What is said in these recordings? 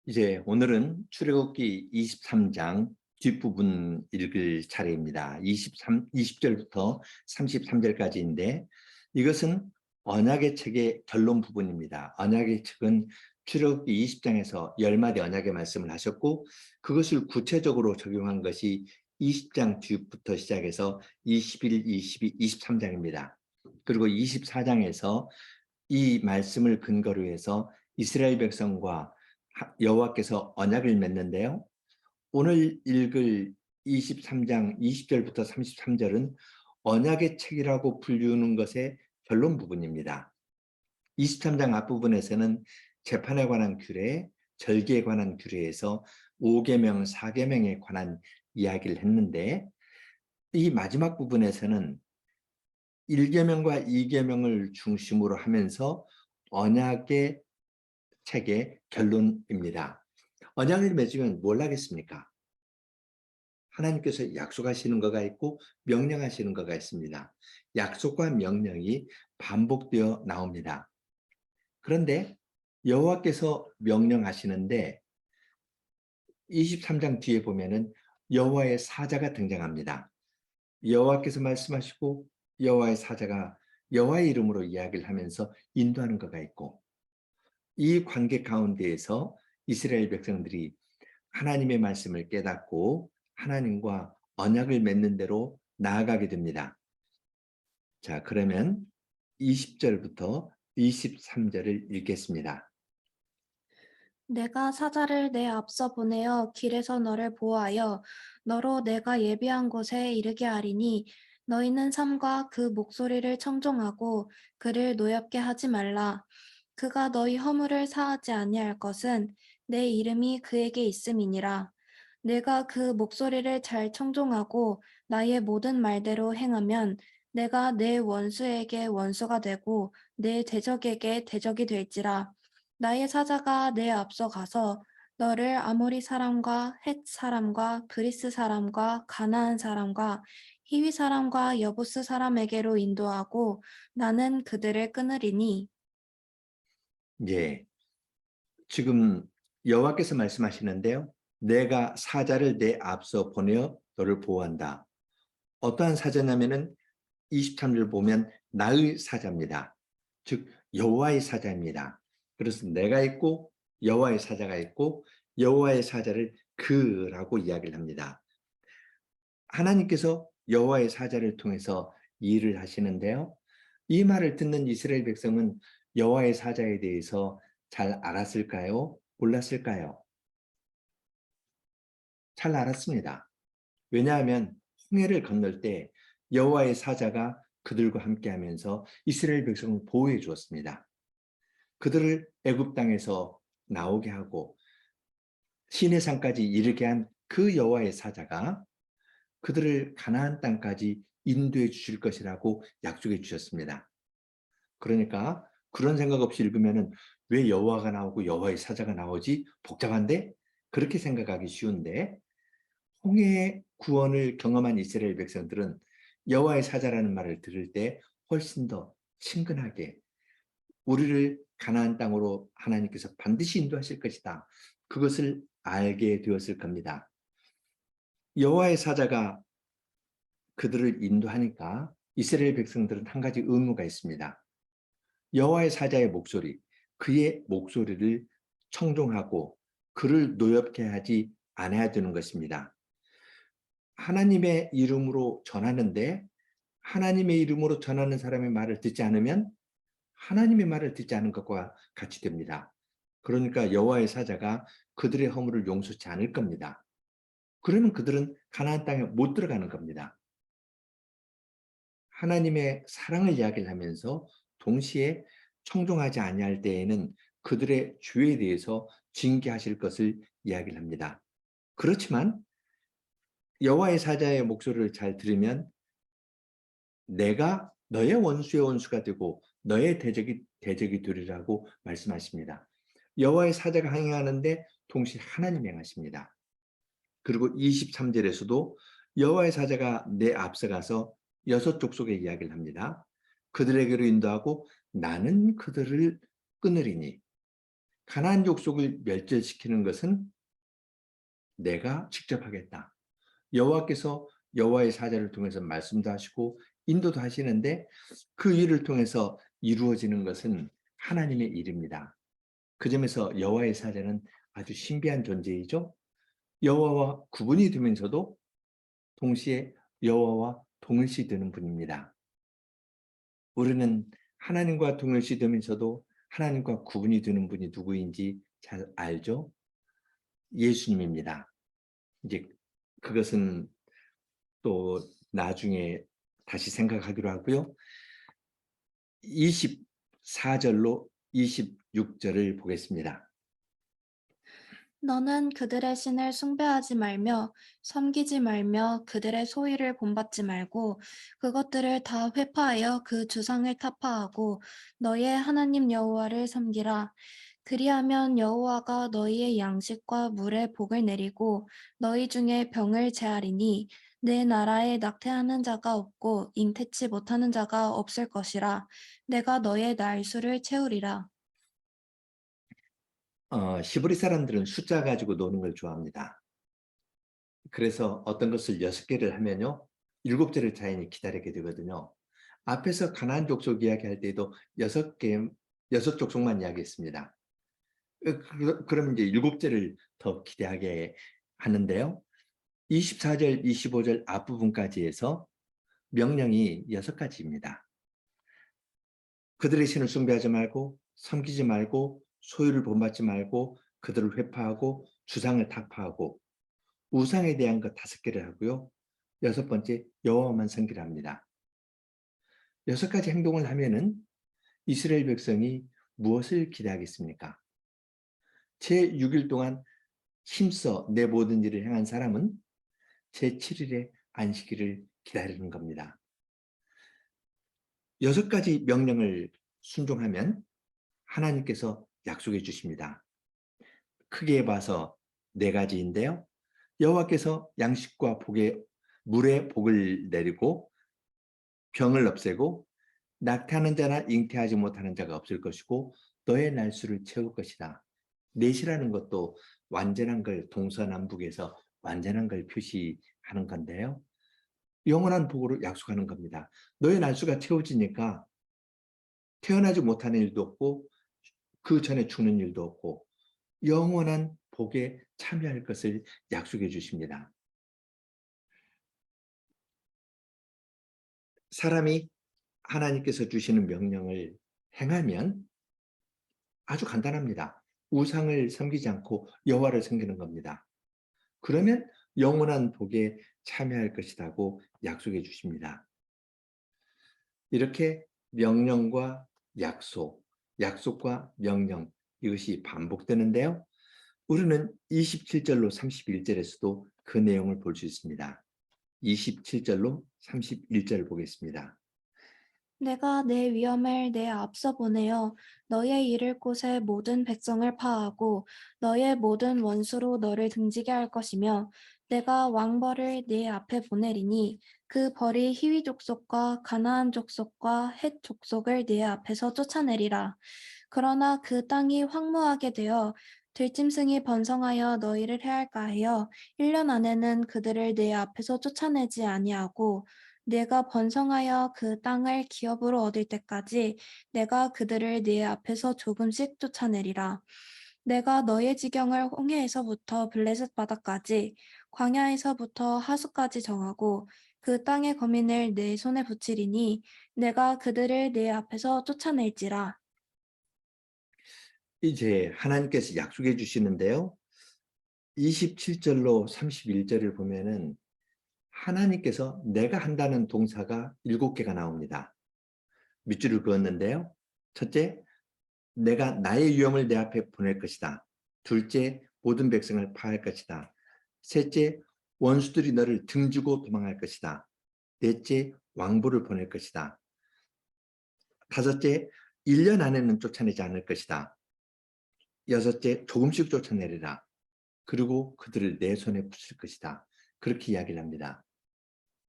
이제 오늘은 출애굽기 23장 뒷부분 읽을 차례입니다. 20절부터 33절까지인데 이것은 언약의 책의 결론 부분입니다. 언약의 책은 출애굽기 20장에서 10마디 언약의 말씀을 하셨고 그것을 구체적으로 적용한 것이 20장 뒤부터 시작해서 21, 22, 23장입니다. 그리고 24장에서 이 말씀을 근거로 해서 이스라엘 백성과 여호와께서 언약을 맺는데요. 오늘 읽을 23장 20절부터 33절은 언약의 책이라고 불리우는 것의 결론 부분입니다. 23장 앞부분에서는 재판에 관한 규례, 절기에 관한 규례에서 5계명, 4계명에 관한 이야기를 했는데 이 마지막 부분에서는 1계명과 2계명을 중심으로 하면서 언약의 책의 결론입니다. 언약을 맺으면 뭘 하겠습니까? 하나님께서 약속하시는 거가 있고 명령하시는 거가 있습니다. 약속과 명령이 반복되어 나옵니다. 그런데 여호와께서 명령하시는데 23장 뒤에 보면은 여호와의 사자가 등장합니다. 여호와께서 말씀하시고 여호와의 사자가 여호와의 이름으로 이야기를 하면서 인도하는 거가 있고 이 관계 가운데에서 이스라엘 백성들이 하나님의 말씀을 깨닫고 하나님과 언약을 맺는 대로 나아가게 됩니다. 자, 그러면 20절부터 23절을 읽겠습니다. 내가 사자를 내 앞서 보내어 길에서 너를 보호하여 너로 내가 예비한 곳에 이르게 하리니 너희는 삼가 그 목소리를 청종하고 그를 노엽게 하지 말라. 그가 너희 허물을 사하지 아니할 것은 내 이름이 그에게 있음이니라. 내가 그 목소리를 잘 청종하고 나의 모든 말대로 행하면 내가 내 원수에게 원수가 되고 내 대적에게 대적이 될지라. 나의 사자가 내 앞서 가서 너를 아모리 사람과 헷 사람과 브리스 사람과 가나안 사람과 히위 사람과 여부스 사람에게로 인도하고 나는 그들을 끊으리니. 예, 지금 여호와께서 말씀하시는데요. 내가 사자를 내 앞서 보내어 너를 보호한다. 어떠한 사자냐면은 23절 보면 나의 사자입니다. 즉 여호와의 사자입니다. 그래서 내가 있고 여호와의 사자가 있고 여호와의 사자를 그라고 이야기를 합니다. 하나님께서 여호와의 사자를 통해서 일을 하시는데요. 이 말을 듣는 이스라엘 백성은 여호와의 사자에 대해서 잘 알았을까요? 몰랐을까요? 잘 알았습니다. 왜냐하면 홍해를 건널 때 여호와의 사자가 그들과 함께하면서 이스라엘 백성을 보호해 주었습니다. 그들을 애굽 땅에서 나오게 하고 시내산까지 이르게 한 그 여호와의 사자가 그들을 가나안 땅까지 인도해 주실 것이라고 약속해 주셨습니다. 그러니까 그런 생각 없이 읽으면은 왜 여호와가 나오고 여호와의 사자가 나오지? 복잡한데? 그렇게 생각하기 쉬운데 홍해의 구원을 경험한 이스라엘 백성들은 여호와의 사자라는 말을 들을 때 훨씬 더 친근하게 우리를 가나안 땅으로 하나님께서 반드시 인도하실 것이다. 그것을 알게 되었을 겁니다. 여호와의 사자가 그들을 인도하니까 이스라엘 백성들은 한 가지 의무가 있습니다. 여호와의 사자의 목소리, 그의 목소리를 청종하고 그를 노엽게 하지 않아야 되는 것입니다. 하나님의 이름으로 전하는데 하나님의 이름으로 전하는 사람의 말을 듣지 않으면 하나님의 말을 듣지 않은 것과 같이 됩니다. 그러니까 여호와의 사자가 그들의 허물을 용서치 않을 겁니다. 그러면 그들은 가나안 땅에 못 들어가는 겁니다. 하나님의 사랑을 이야기를 하면서 동시에 청종하지 아니할 때에는 그들의 죄에 대해서 징계하실 것을 이야기를 합니다. 그렇지만 여호와의 사자의 목소리를 잘 들으면 내가 너의 원수의 원수가 되고 너의 대적이 되리라고 말씀하십니다. 여호와의 사자가 행하는데 동시에 하나님이 행하십니다. 그리고 23절에서도 여호와의 사자가 내 앞서가서 여섯 족속의 이야기를 합니다. 그들에게로 인도하고 나는 그들을 끊으리니 가나안 족속을 멸절시키는 것은 내가 직접 하겠다. 여호와께서 여호와의 사자를 통해서 말씀도 하시고 인도도 하시는데 그 일을 통해서 이루어지는 것은 하나님의 일입니다. 그 점에서 여호와의 사자는 아주 신비한 존재이죠. 여호와와 구분이 되면서도 동시에 여호와와 동일시 되는 분입니다. 우리는 하나님과 동일시 되면서도 하나님과 구분이 되는 분이 누구인지 잘 알죠? 예수님입니다. 이제 그것은 또 나중에 다시 생각하기로 하고요. 24절로 26절을 보겠습니다. 너는 그들의 신을 숭배하지 말며 섬기지 말며 그들의 소위를 본받지 말고 그것들을 다 회파하여 그 주상을 타파하고 너의 하나님 여호와를 섬기라. 그리하면 여호와가 너희의 양식과 물의 복을 내리고 너희 중에 병을 제하리니 내 나라에 낙태하는 자가 없고 잉태치 못하는 자가 없을 것이라. 내가 너의 날수를 채우리라. 시브리 사람들은 숫자 가지고 노는 걸 좋아합니다. 그래서 어떤 것을 6개를 하면요. 7개를 자연히 기다리게 되거든요. 앞에서 가나안 족속 이야기할 때도 6개, 6족속만 이야기했습니다. 그러면 이제 7개를 더 기대하게 하는데요. 24절, 25절 앞부분까지 해서 명령이 6가지입니다. 그들의 신을 숭배하지 말고 섬기지 말고 소유를 본받지 말고 그들을 회파하고 주상을 타파하고 우상에 대한 것 5개를 하고요. 6번째 여호와만 섬기라 합니다. 6가지 행동을 하면은 이스라엘 백성이 무엇을 기대하겠습니까? 제6일 동안 힘써 내 모든 일을 행한 사람은 제7일에 안식일을 기다리는 겁니다. 6가지 명령을 순종하면 하나님께서 약속해 주십니다. 크게 봐서 4가지인데요. 여호와께서 양식과 복의 물의 복을 내리고 병을 없애고 낙태하는 자나 잉태하지 못하는 자가 없을 것이고 너의 날수를 채울 것이다. 넷이라는 것도 완전한 걸 동서남북에서 완전한 걸 표시하는 건데요. 영원한 복으로 약속하는 겁니다. 너의 날수가 채워지니까 태어나지 못하는 일도 없고 그 전에 죽는 일도 없고 영원한 복에 참여할 것을 약속해 주십니다. 사람이 하나님께서 주시는 명령을 행하면 아주 간단합니다. 우상을 섬기지 않고 여호와를 섬기는 겁니다. 그러면 영원한 복에 참여할 것이라고 약속해 주십니다. 이렇게 명령과 약속, 약속과 명령 이것이 반복되는데요. 우리는 27절로 31절에서도 그 내용을 볼 수 있습니다. 27절로 31절을 보겠습니다. 내가 내 위엄을 내 앞서 보내어 너의 이를 곳의 모든 백성을 파하고 너의 모든 원수로 너를 등지게 할 것이며 내가 왕벌을 네 앞에 보내리니 그 벌이 히위 족속과 가나안 족속과 헷 족속을 네 앞에서 쫓아내리라. 그러나 그 땅이 황무하게 되어 들짐승이 번성하여 너희를 해할까 하여 1년 안에는 그들을 네 앞에서 쫓아내지 아니하고 내가 번성하여 그 땅을 기업으로 얻을 때까지 내가 그들을 네 앞에서 조금씩 쫓아내리라. 내가 너의 지경을 홍해에서부터 블레셋 바다까지 광야에서부터 하수까지 정하고 그 땅의 거민을 내 손에 붙이리니 내가 그들을 네 앞에서 쫓아낼지라. 이제 하나님께서 약속해 주시는데요. 27절로 31절을 보면은 하나님께서 내가 한다는 동사가 7개가 나옵니다. 밑줄을 그었는데요. 첫째, 내가 나의 유형을 내 앞에 보낼 것이다. 둘째, 모든 백성을 파할 것이다. 셋째, 원수들이 너를 등지고 도망할 것이다. 넷째, 왕부를 보낼 것이다. 다섯째, 1년 안에는 쫓아내지 않을 것이다. 여섯째, 조금씩 쫓아내리라. 그리고 그들을 내 손에 붙일 것이다. 그렇게 이야기를 합니다.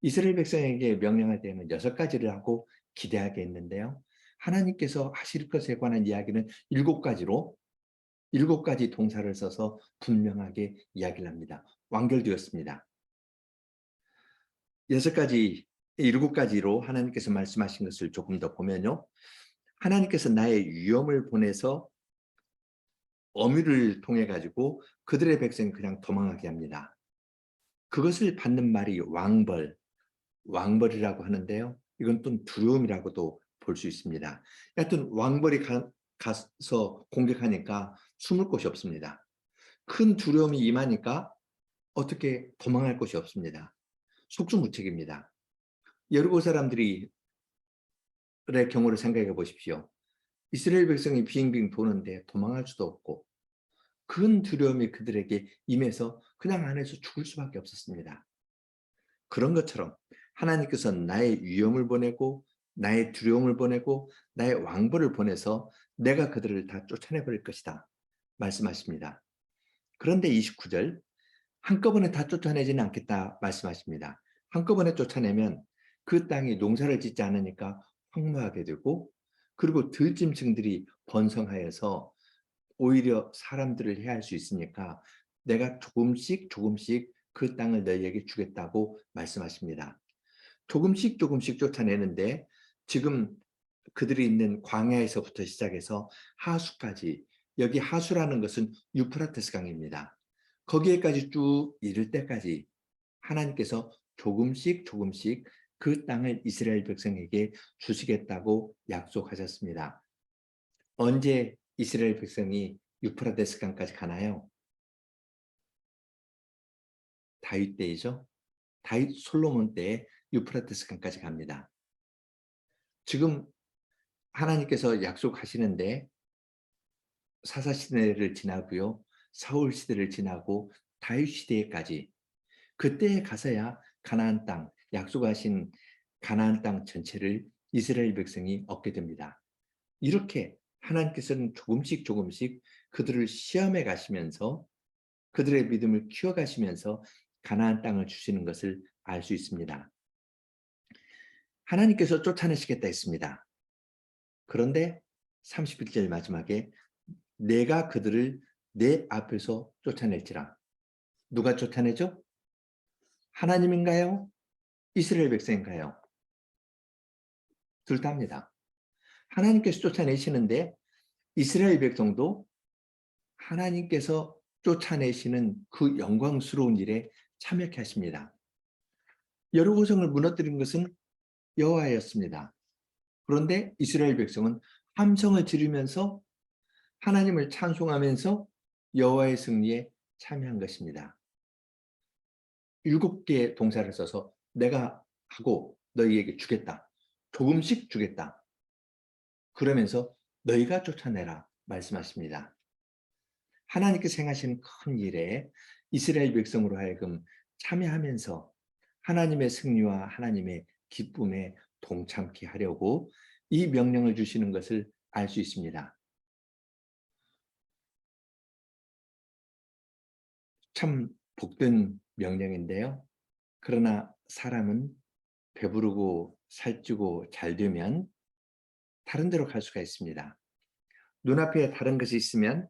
이스라엘 백성에게 명령할 때는 6가지를 하고 기대하게 했는데요. 하나님께서 하실 것에 관한 이야기는 7가지로 7가지 동사를 써서 분명하게 이야기를 합니다. 완결되었습니다. 6가지, 7가지로 하나님께서 말씀하신 것을 조금 더 보면요. 하나님께서 나의 위엄을 보내서 어미를 통해 가지고 그들의 백성이 그냥 도망하게 합니다. 그것을 받는 말이 왕벌이라고 하는데요. 이건 또 두려움이라고도 볼 수 있습니다. 하여튼 왕벌이 가서 공격하니까 숨을 곳이 없습니다. 큰 두려움이 임하니까 어떻게 도망할 곳이 없습니다. 속수무책입니다. 여리고 사람들의 경우를 생각해 보십시오. 이스라엘 백성이 빙빙 도는데 도망할 수도 없고 큰 두려움이 그들에게 임해서 그냥 안에서 죽을 수밖에 없었습니다. 그런 것처럼 하나님께서 나의 위험을 보내고 나의 두려움을 보내고 나의 왕벌을 보내서 내가 그들을 다 쫓아내버릴 것이다 말씀하십니다. 그런데 29절 한꺼번에 다 쫓아내지는 않겠다 말씀하십니다. 한꺼번에 쫓아내면 그 땅이 농사를 짓지 않으니까 황무하게 되고 그리고 들짐승들이 번성하여서 오히려 사람들을 해할 수 있으니까 내가 조금씩 그 땅을 너희에게 주겠다고 말씀하십니다. 조금씩 쫓아내는데 지금 그들이 있는 광야에서부터 시작해서 하수까지, 여기 하수라는 것은 유프라테스 강입니다. 거기에까지 쭉 이를 때까지 하나님께서 조금씩 그 땅을 이스라엘 백성에게 주시겠다고 약속하셨습니다. 언제 이스라엘 백성이 유프라테스 강까지 가나요? 다윗 때이죠. 다윗 솔로몬 때에 유프라테스 강까지 갑니다. 지금 하나님께서 약속하시는데 사사 시대를 지나고요. 사울 시대를 지나고 다윗 시대까지 그때에 가서야 가나안 땅, 약속하신 가나안 땅 전체를 이스라엘 백성이 얻게 됩니다. 이렇게 하나님께서는 조금씩 그들을 시험해 가시면서 그들의 믿음을 키워가시면서 가나안 땅을 주시는 것을 알 수 있습니다. 하나님께서 쫓아내시겠다 했습니다. 그런데 31절 마지막에 내가 그들을 내 앞에서 쫓아낼지라. 누가 쫓아내죠? 하나님인가요? 이스라엘 백성인가요? 둘 다입니다. 하나님께서 쫓아내시는데 이스라엘 백성도 하나님께서 쫓아내시는 그 영광스러운 일에 참여케 하십니다. 여리고성을 무너뜨린 것은 여호와였습니다. 그런데 이스라엘 백성은 함성을 지르면서 하나님을 찬송하면서 여호와의 승리에 참여한 것입니다. 7개의 동사를 써서 내가 하고 너희에게 주겠다. 조금씩 주겠다. 그러면서 너희가 쫓아내라 말씀하십니다. 하나님께서 행하시는 큰 일에 이스라엘 백성으로 하여금 참여하면서 하나님의 승리와 하나님의 기쁨에 동참케 하려고 이 명령을 주시는 것을 알 수 있습니다. 참 복된 명령인데요. 그러나 사람은 배부르고 살찌고 잘 되면 다른 데로 갈 수가 있습니다. 눈앞에 다른 것이 있으면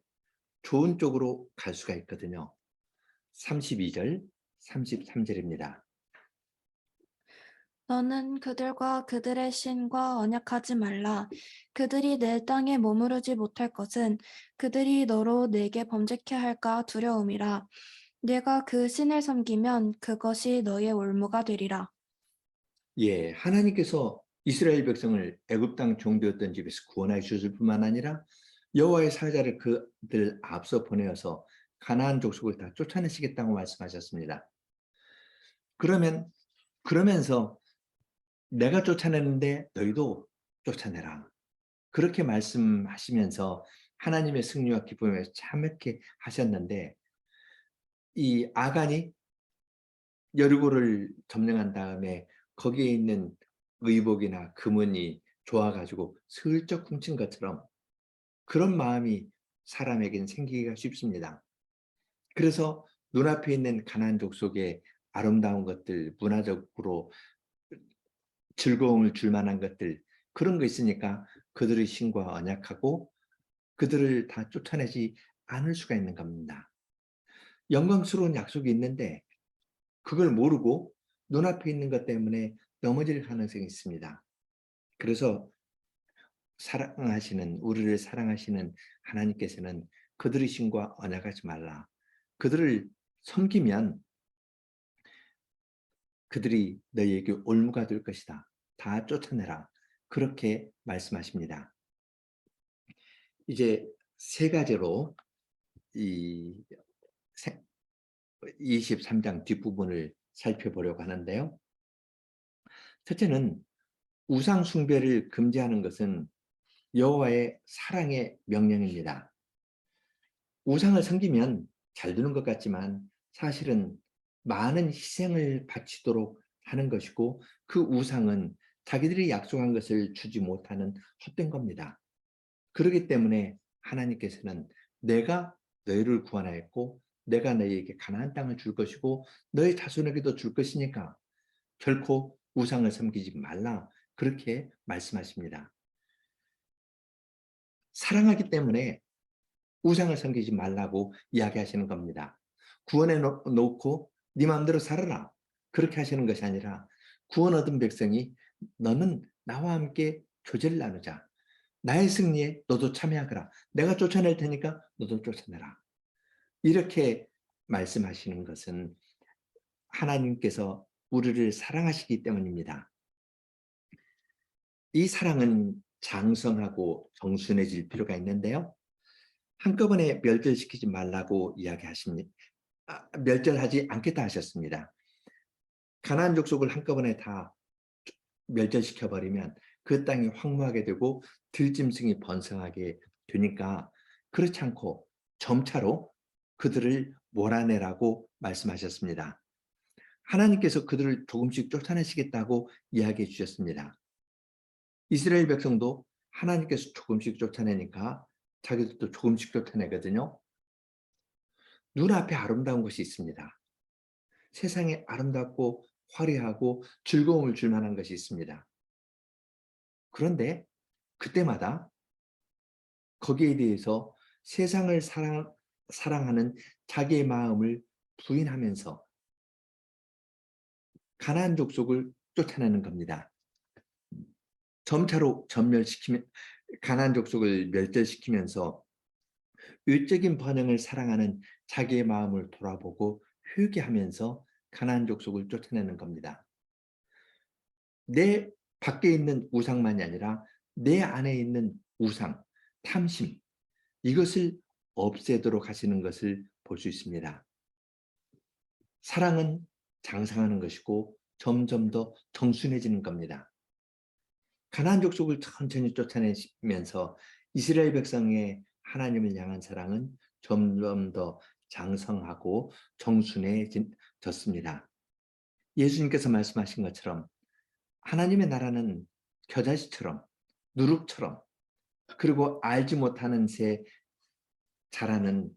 좋은 쪽으로 갈 수가 있거든요. 32절, 33절입니다. 너는 그들과 그들의 신과 언약하지 말라. 그들이 내 땅에 머무르지 못할 것은 그들이 너로 내게 범죄케 할까 두려움이라. 내가 그 신을 섬기면 그것이 너의 올무가 되리라. 예, 하나님께서 이스라엘 백성을 애굽 땅 종되었던 집에서 구원하여 주실 뿐만 아니라 여호와의 사자를 그들 앞서 보내어서 가나안 족속을 다 쫓아내시겠다고 말씀하셨습니다. 그러면서 내가 쫓아내는데 너희도 쫓아내라. 그렇게 말씀하시면서 하나님의 승리와 기쁨에 참여케 하셨는데 이 아간이 여리고를 점령한 다음에 거기에 있는 의복이나 금은이 좋아가지고 슬쩍 훔친 것처럼 그런 마음이 사람에겐 생기기가 쉽습니다. 그래서 눈앞에 있는 가나안 족속의 아름다운 것들, 문화적으로 즐거움을 줄 만한 것들, 그런 거 있으니까 그들의 신과 언약하고 그들을 다 쫓아내지 않을 수가 있는 겁니다. 영광스러운 약속이 있는데 그걸 모르고 눈앞에 있는 것 때문에 넘어질 가능성이 있습니다. 그래서 우리를 사랑하시는 하나님께서는 그들의 신과 언약하지 말라. 그들을 섬기면 그들이 너희에게 올무가 될 것이다. 다 쫓아내라. 그렇게 말씀하십니다. 이제 세 가지로 이 23장 뒷부분을 살펴보려고 하는데요. 첫째는 우상 숭배를 금지하는 것은 여호와의 사랑의 명령입니다. 우상을 섬기면 잘 되는 것 같지만 사실은 많은 희생을 바치도록 하는 것이고 그 우상은 자기들이 약속한 것을 주지 못하는 헛된 겁니다. 그렇기 때문에 하나님께서는 내가 너희를 구원하였고 내가 너희에게 가나안 땅을 줄 것이고 너희 자손에게도 줄 것이니까 결코 우상을 섬기지 말라 그렇게 말씀하십니다. 사랑하기 때문에 우상을 섬기지 말라고 이야기하시는 겁니다. 구원해 놓고 네 마음대로 살아라 그렇게 하시는 것이 아니라 구원 얻은 백성이 너는 나와 함께 교제를 나누자. 나의 승리에 너도 참여하거라. 내가 쫓아낼 테니까 너도 쫓아내라. 이렇게 말씀하시는 것은 하나님께서 우리를 사랑하시기 때문입니다. 이 사랑은 장성하고 정순해질 필요가 있는데요. 한꺼번에 멸절시키지 말라고 이야기하십니다. 멸절하지 않겠다 하셨습니다. 가나안 족속을 한꺼번에 다 멸절시켜버리면 그 땅이 황무하게 되고 들짐승이 번성하게 되니까 그렇지 않고 점차로 그들을 몰아내라고 말씀하셨습니다. 하나님께서 그들을 조금씩 쫓아내시겠다고 이야기해 주셨습니다. 이스라엘 백성도 하나님께서 조금씩 쫓아내니까 자기들도 조금씩 쫓아내거든요. 눈앞에 아름다운 것이 있습니다. 세상에 아름답고 화려하고 즐거움을 줄 만한 것이 있습니다. 그런데 그때마다 거기에 대해서 세상을 사랑하는 자기의 마음을 부인하면서 가나안 족속을 쫓아내는 겁니다. 점차로 가나안 족속을 멸절시키면서 외적인 번영을 사랑하는 자기의 마음을 돌아보고 회개하면서 가나안 족속을 쫓아내는 겁니다. 내 밖에 있는 우상만이 아니라 내 안에 있는 우상, 탐심, 이것을 없애도록 하시는 것을 볼 수 있습니다. 사랑은 장성하는 것이고 점점 더 정순해지는 겁니다. 가나안 족속을 천천히 쫓아내면서 이스라엘 백성의 하나님을 향한 사랑은 점점 더 장성하고 정순해졌습니다. 예수님께서 말씀하신 것처럼 하나님의 나라는 겨자씨처럼 누룩처럼 그리고 알지 못하는 새 자라는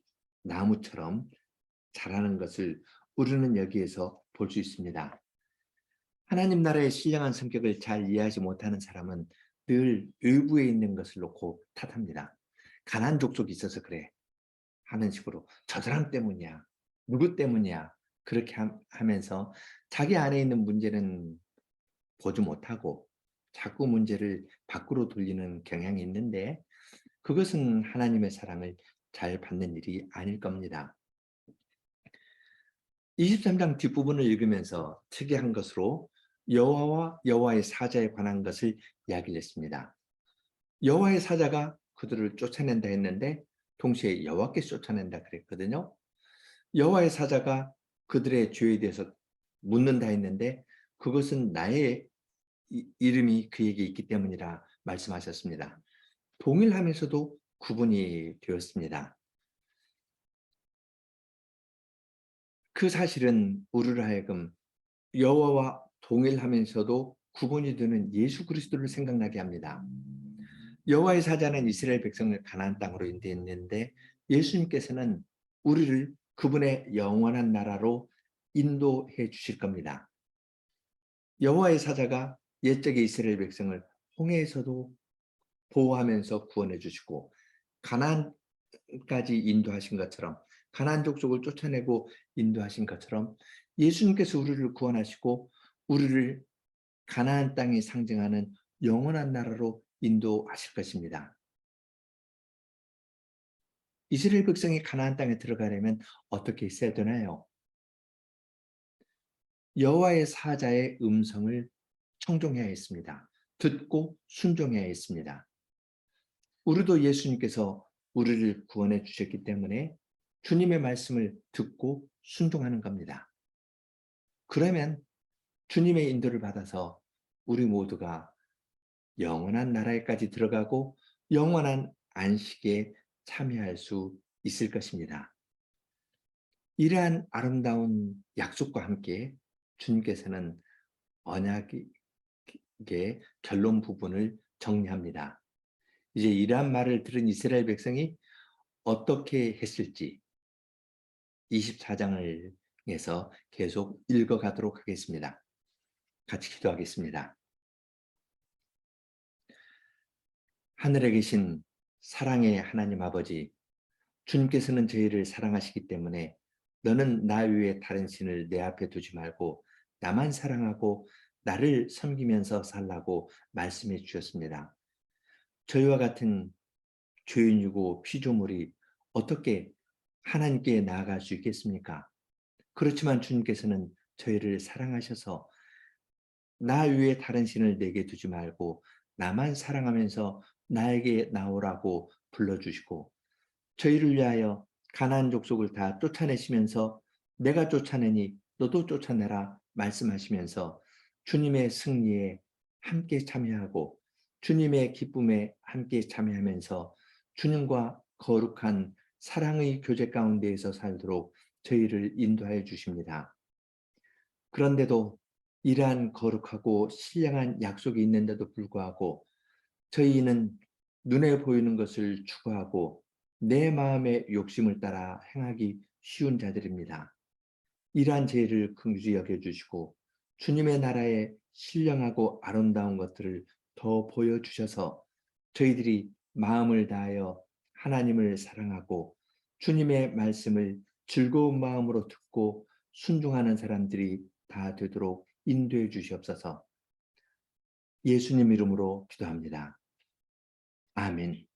나무처럼 자라는 것을 우리는 여기에서 볼 수 있습니다. 하나님 나라의 신령한 성격을 잘 이해하지 못하는 사람은 늘 외부에 있는 것을 놓고 탓합니다. 가난한 족속이 있어서 그래 하는 식으로 저 사람 때문이야. 누구 때문이야. 그렇게 하면서 자기 안에 있는 문제는 보지 못하고 자꾸 문제를 밖으로 돌리는 경향이 있는데 그것은 하나님의 사랑을 잘 받는 일이 아닐 겁니다. 23장 뒷부분을 읽으면서 특이한 것으로 여호와와 여호와의 사자에 관한 것을 이야기를 했습니다. 여호와의 사자가 그들을 쫓아낸다 했는데 동시에 여호와께서 쫓아낸다 그랬거든요. 여호와의 사자가 그들의 죄에 대해서 묻는다 했는데 그것은 나의 이름이 그에게 있기 때문이라 말씀하셨습니다. 동일하면서도 구분이 되었습니다. 그 사실은 우리를 하여금 여호와와 동일하면서도 구분이 되는 예수 그리스도를 생각나게 합니다. 여호와의 사자는 이스라엘 백성을 가나안 땅으로 인도했는데 예수님께서는 우리를 그분의 영원한 나라로 인도해 주실 겁니다. 여호와의 사자가 옛적의 이스라엘 백성을 홍해에서도 보호하면서 구원해 주시고 가나안 가나안까지 인도하신 것처럼, 가나안 족속을 쫓아내고 인도하신 것처럼 예수님께서 우리를 구원하시고 우리를 가나안 땅이 상징하는 영원한 나라로 인도하실 것입니다. 이스라엘 백성이 가나안 땅에 들어가려면 어떻게 있어야 되나요? 여호와의 사자의 음성을 청종해야 했습니다. 듣고 순종해야 했습니다. 우리도 예수님께서 우리를 구원해 주셨기 때문에 주님의 말씀을 듣고 순종하는 겁니다. 그러면 주님의 인도를 받아서 우리 모두가 영원한 나라에까지 들어가고 영원한 안식에 참여할 수 있을 것입니다. 이러한 아름다운 약속과 함께 주님께서는 언약의 결론 부분을 정리합니다. 이제 이러한 말을 들은 이스라엘 백성이 어떻게 했을지 24장을 해서 계속 읽어가도록 하겠습니다. 같이 기도하겠습니다. 하늘에 계신 사랑의 하나님 아버지, 주님께서는 저희를 사랑하시기 때문에 너는 나 외에 다른 신을 내 앞에 두지 말고 나만 사랑하고 나를 섬기면서 살라고 말씀해 주셨습니다. 저희와 같은 죄인이고 피조물이 어떻게 하나님께 나아갈 수 있겠습니까? 그렇지만 주님께서는 저희를 사랑하셔서 나 위에 다른 신을 내게 두지 말고 나만 사랑하면서 나에게 나오라고 불러주시고 저희를 위하여 가나안 족속을 다 쫓아내시면서 내가 쫓아내니 너도 쫓아내라 말씀하시면서 주님의 승리에 함께 참여하고 주님의 기쁨에 함께 참여하면서 주님과 거룩한 사랑의 교제 가운데에서 살도록 저희를 인도하여 주십니다. 그런데도 이러한 거룩하고 신령한 약속이 있는데도 불구하고 저희는 눈에 보이는 것을 추구하고 내 마음의 욕심을 따라 행하기 쉬운 자들입니다. 이러한 죄를 긍휼히 여겨주시고 주님의 나라의 신령하고 아름다운 것들을 더 보여주셔서 저희들이 마음을 다하여 하나님을 사랑하고 주님의 말씀을 즐거운 마음으로 듣고 순종하는 사람들이 다 되도록 인도해 주시옵소서. 예수님 이름으로 기도합니다. 아멘.